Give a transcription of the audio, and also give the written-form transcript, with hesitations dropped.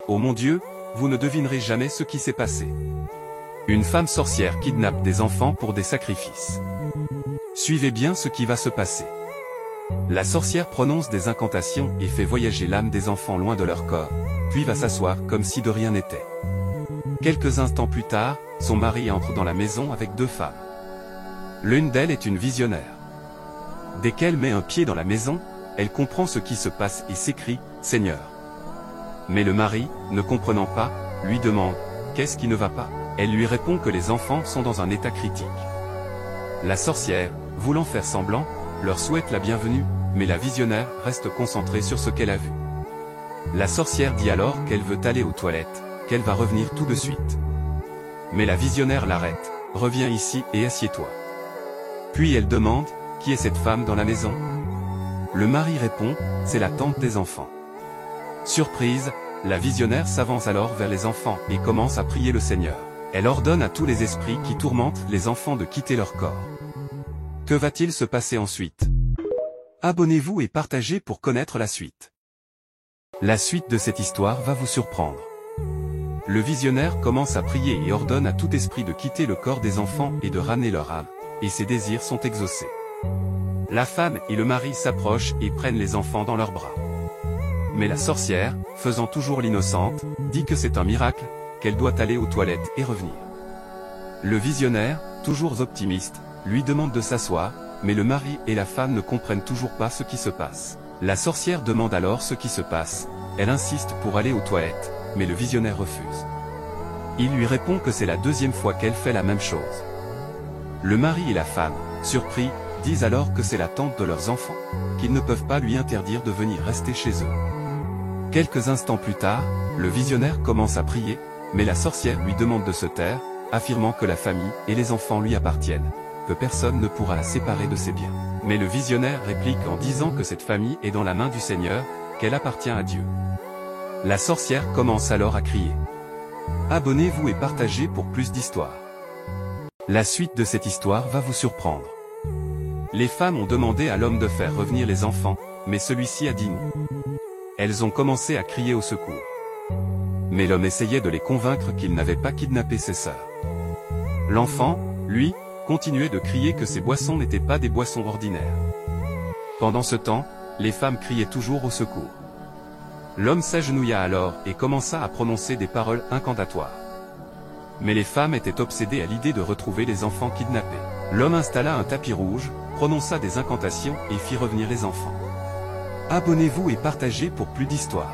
Oh mon Dieu, vous ne devinerez jamais ce qui s'est passé. Une femme sorcière kidnappe des enfants pour des sacrifices. Suivez bien ce qui va se passer. La sorcière prononce des incantations et fait voyager l'âme des enfants loin de leur corps, puis va s'asseoir comme si de rien n'était. Quelques instants plus tard, son mari entre dans la maison avec deux femmes. L'une d'elles est une visionnaire. Dès qu'elle met un pied dans la maison, elle comprend ce qui se passe et s'écrie « Seigneur ». Mais le mari, ne comprenant pas, lui demande « Qu'est-ce qui ne va pas ?» Elle lui répond que les enfants sont dans un état critique. La sorcière, voulant faire semblant, leur souhaite la bienvenue, mais la visionnaire reste concentrée sur ce qu'elle a vu. La sorcière dit alors qu'elle veut aller aux toilettes, qu'elle va revenir tout de suite. Mais la visionnaire l'arrête. « Reviens ici et assieds-toi. » Puis elle demande « Qui est cette femme dans la maison ?» Le mari répond « C'est la tante des enfants. » Surprise, la visionnaire s'avance alors vers les enfants et commence à prier le Seigneur. Elle ordonne à tous les esprits qui tourmentent les enfants de quitter leur corps. Que va-t-il se passer ensuite? Abonnez-vous et partagez pour connaître la suite. La suite de cette histoire va vous surprendre. Le visionnaire commence à prier et ordonne à tout esprit de quitter le corps des enfants et de ramener leur âme, et ses désirs sont exaucés. La femme et le mari s'approchent et prennent les enfants dans leurs bras. Mais la sorcière, faisant toujours l'innocente, dit que c'est un miracle, qu'elle doit aller aux toilettes et revenir. Le visionnaire, toujours optimiste, lui demande de s'asseoir, mais le mari et la femme ne comprennent toujours pas ce qui se passe. La sorcière demande alors ce qui se passe, elle insiste pour aller aux toilettes, mais le visionnaire refuse. Il lui répond que c'est la deuxième fois qu'elle fait la même chose. Le mari et la femme, surpris, disent alors que c'est la tante de leurs enfants, qu'ils ne peuvent pas lui interdire de venir rester chez eux. Quelques instants plus tard, le visionnaire commence à prier, mais la sorcière lui demande de se taire, affirmant que la famille et les enfants lui appartiennent, que personne ne pourra la séparer de ses biens. Mais le visionnaire réplique en disant que cette famille est dans la main du Seigneur, qu'elle appartient à Dieu. La sorcière commence alors à crier. Abonnez-vous et partagez pour plus d'histoires. La suite de cette histoire va vous surprendre. Les femmes ont demandé à l'homme de faire revenir les enfants, mais celui-ci a dit non. Elles ont commencé à crier au secours. Mais l'homme essayait de les convaincre qu'il n'avait pas kidnappé ses sœurs. L'enfant, lui, continuait de crier que ces boissons n'étaient pas des boissons ordinaires. Pendant ce temps, les femmes criaient toujours au secours. L'homme s'agenouilla alors et commença à prononcer des paroles incantatoires. Mais les femmes étaient obsédées à l'idée de retrouver les enfants kidnappés. L'homme installa un tapis rouge, prononça des incantations et fit revenir les enfants. Abonnez-vous et partagez pour plus d'histoires.